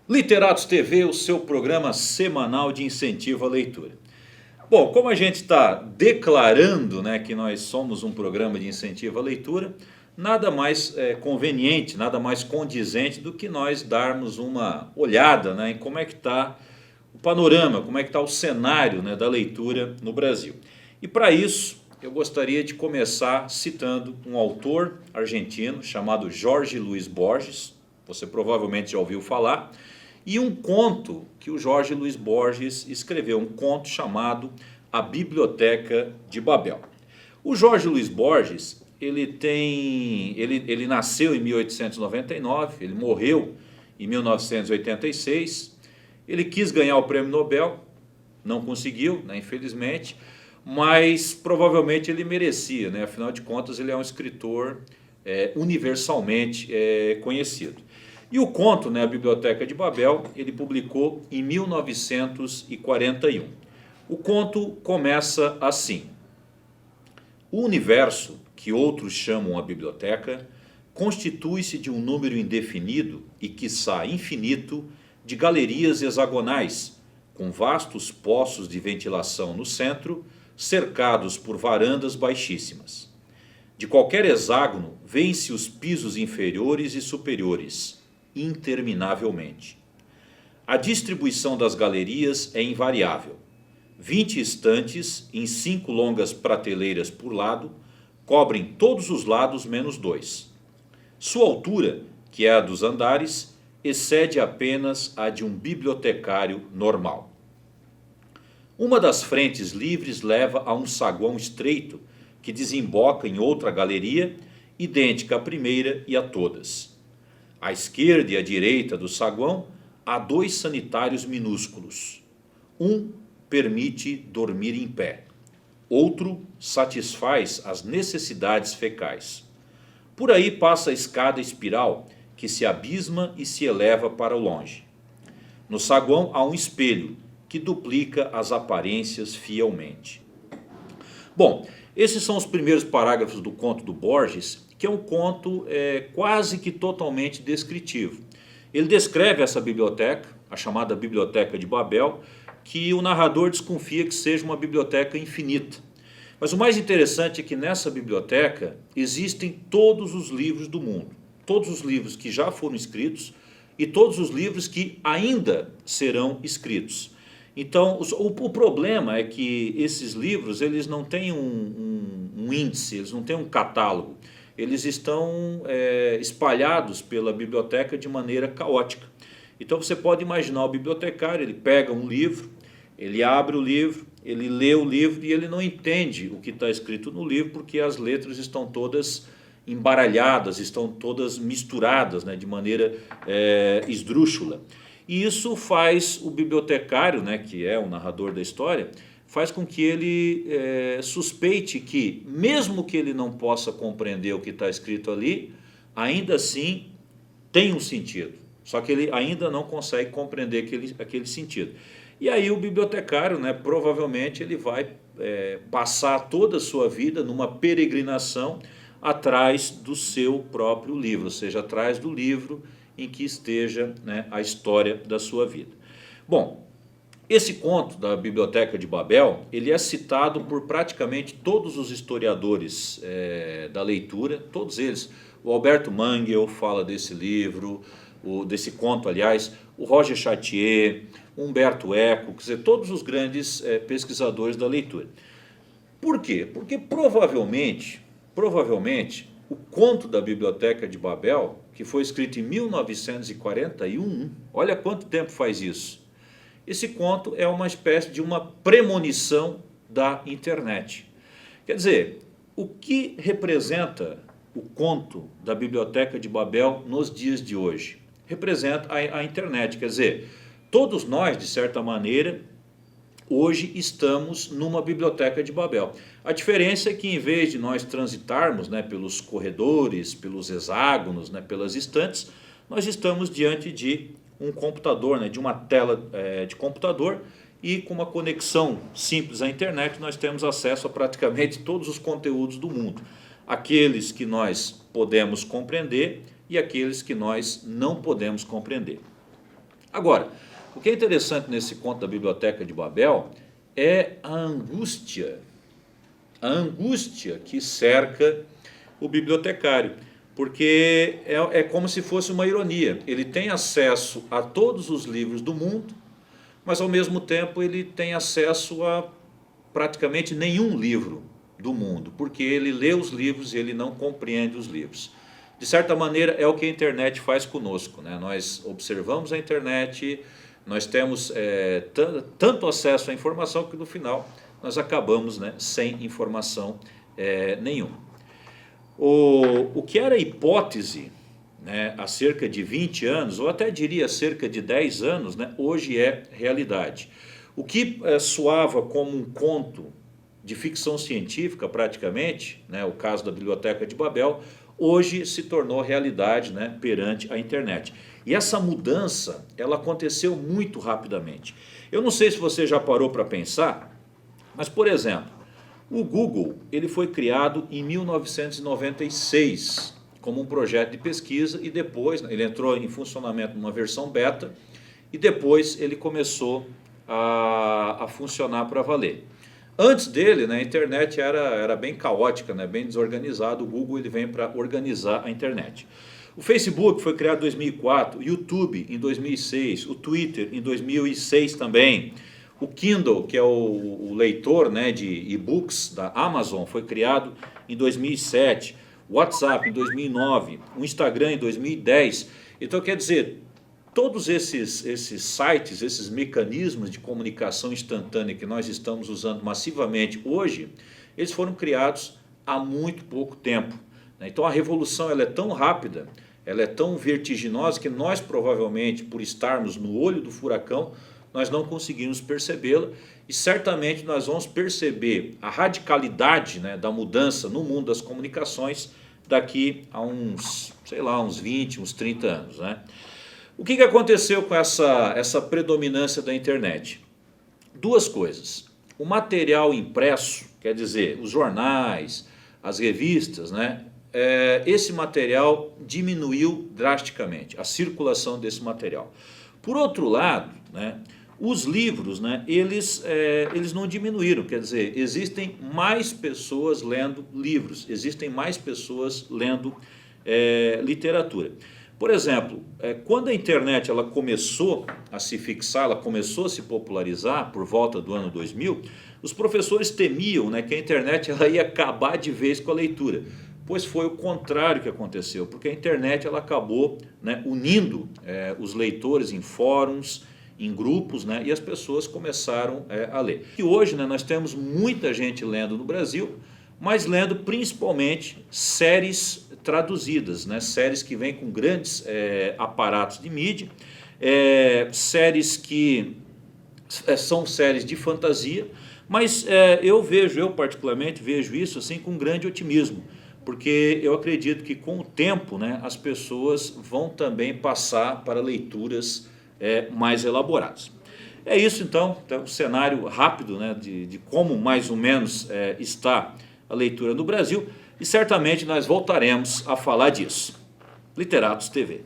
Literatos TV, o seu programa semanal de incentivo à leitura. Bom, como a gente está declarando, né, que nós somos um programa de incentivo à leitura, nada mais conveniente, nada mais condizente do que nós darmos uma olhada, né, em como é que está o panorama, como é que está o cenário, né, da leitura no Brasil. E para isso, eu gostaria de começar citando um autor argentino chamado Jorge Luiz Borges, você provavelmente já ouviu falar, e um conto que o Jorge Luiz Borges escreveu, um conto chamado A Biblioteca de Babel. O Jorge Luiz Borges, ele nasceu em 1899, ele morreu em 1986, ele quis ganhar o prêmio Nobel, não conseguiu, né, infelizmente, mas provavelmente ele merecia, né, afinal de contas ele é um escritor universalmente conhecido. E o conto, né, A Biblioteca de Babel, ele publicou em 1941. O conto começa assim: o universo, que outros chamam a biblioteca, constitui-se de um número indefinido e quiçá infinito de galerias hexagonais, com vastos poços de ventilação no centro, cercados por varandas baixíssimas. De qualquer hexágono, vêem-se os pisos inferiores e superiores, interminavelmente. A distribuição das galerias é invariável. 20 estantes, em 5 longas prateleiras por lado, cobrem todos os lados menos 2. Sua altura, que é a dos andares, excede apenas a de um bibliotecário normal. Uma das frentes livres leva a um saguão estreito que desemboca em outra galeria, idêntica à primeira e a todas. À esquerda e à direita do saguão há 2 sanitários minúsculos. Um permite dormir em pé. Outro satisfaz as necessidades fecais. Por aí passa a escada espiral que se abisma e se eleva para o longe. No saguão há um espelho que duplica as aparências fielmente. Bom, esses são os primeiros parágrafos do conto do Borges, que é um conto quase que totalmente descritivo. Ele descreve essa biblioteca, a chamada Biblioteca de Babel, que o narrador desconfia que seja uma biblioteca infinita. Mas o mais interessante é que nessa biblioteca existem todos os livros do mundo, todos os livros que já foram escritos e todos os livros que ainda serão escritos. Então, o problema é que esses livros eles não têm um índice, eles não têm um catálogo. Eles estão espalhados pela biblioteca de maneira caótica. Então você pode imaginar o bibliotecário, ele pega um livro, ele abre o livro, ele lê o livro e ele não entende o que está escrito no livro porque as letras estão todas embaralhadas, estão todas misturadas, né, de maneira esdrúxula. E isso faz o bibliotecário, né, que é o narrador da história, faz com que ele suspeite que, mesmo que ele não possa compreender o que está escrito ali, ainda assim tem um sentido. Só que ele ainda não consegue compreender aquele sentido. E aí o bibliotecário, né, provavelmente ele vai passar toda a sua vida numa peregrinação atrás do seu próprio livro, ou seja, atrás do livro em que esteja, né, a história da sua vida. Bom, esse conto da Biblioteca de Babel, ele é citado por praticamente todos os historiadores da leitura, todos eles. O Alberto Mangel fala desse livro, desse conto, aliás, o Roger Chartier, Humberto Eco, quer dizer, todos os grandes pesquisadores da leitura. Por quê? Porque provavelmente, o conto da Biblioteca de Babel, que foi escrito em 1941, olha quanto tempo faz isso. Esse conto é uma espécie de uma premonição da internet. Quer dizer, o que representa o conto da Biblioteca de Babel nos dias de hoje? Representa a internet, quer dizer, todos nós, de certa maneira, hoje estamos numa Biblioteca de Babel. A diferença é que em vez de nós transitarmos, né, pelos corredores, pelos hexágonos, né, pelas estantes, nós estamos diante de um computador, né, de uma tela de computador, e com uma conexão simples à internet nós temos acesso a praticamente todos os conteúdos do mundo. Aqueles que nós podemos compreender e aqueles que nós não podemos compreender. Agora, o que é interessante nesse conto da Biblioteca de Babel é a angústia que cerca o bibliotecário, porque é como se fosse uma ironia. Ele tem acesso a todos os livros do mundo, mas ao mesmo tempo ele tem acesso a praticamente nenhum livro do mundo, porque ele lê os livros e ele não compreende os livros. De certa maneira é o que a internet faz conosco, né? Nós observamos a internet, nós temos tanto acesso à informação que no final nós acabamos, né, sem informação nenhuma. O que era hipótese, né, há cerca de 20 anos, ou até diria cerca de 10 anos, né, hoje é realidade. O que soava como um conto de ficção científica praticamente, né, o caso da Biblioteca de Babel, hoje se tornou realidade, né, perante a internet. E essa mudança, ela aconteceu muito rapidamente. Eu não sei se você já parou para pensar, mas, por exemplo, o Google ele foi criado em 1996 como um projeto de pesquisa e depois ele entrou em funcionamento numa versão beta e depois ele começou a funcionar para valer. Antes dele, né, a internet era bem caótica, né, bem desorganizada. O Google ele vem para organizar a internet. O Facebook foi criado em 2004, o YouTube em 2006, o Twitter em 2006 também. O Kindle, que é o leitor, né, de e-books da Amazon, foi criado em 2007. O WhatsApp em 2009, o Instagram em 2010. Então, quer dizer, todos esses sites, esses mecanismos de comunicação instantânea que nós estamos usando massivamente hoje, eles foram criados há muito pouco tempo. Então a revolução ela é tão rápida, ela é tão vertiginosa que nós provavelmente, por estarmos no olho do furacão, nós não conseguimos percebê-la e certamente nós vamos perceber a radicalidade, né, da mudança no mundo das comunicações daqui a uns, sei lá, uns 20, uns 30 anos, né? O que aconteceu com essa predominância da internet? Duas coisas. O material impresso, quer dizer, os jornais, as revistas, né? Esse material diminuiu drasticamente, a circulação desse material. Por outro lado, né, os livros, né, eles não diminuíram, quer dizer, existem mais pessoas lendo livros, existem mais pessoas lendo literatura. Por exemplo, quando a internet ela começou a se fixar, ela começou a se popularizar por volta do ano 2000, os professores temiam, né, que a internet ela ia acabar de vez com a leitura. Pois foi o contrário que aconteceu, porque a internet ela acabou, né, unindo os leitores em fóruns, em grupos, né, e as pessoas começaram a ler. E hoje, né, nós temos muita gente lendo no Brasil, mas lendo principalmente séries traduzidas, né? Séries que vêm com grandes aparatos de mídia, séries que são séries de fantasia, mas eu particularmente vejo isso assim com grande otimismo, porque eu acredito que com o tempo, né, as pessoas vão também passar para leituras mais elaboradas. É isso então um cenário rápido, né, de como mais ou menos está a leitura no Brasil, e certamente nós voltaremos a falar disso. Literatos TV.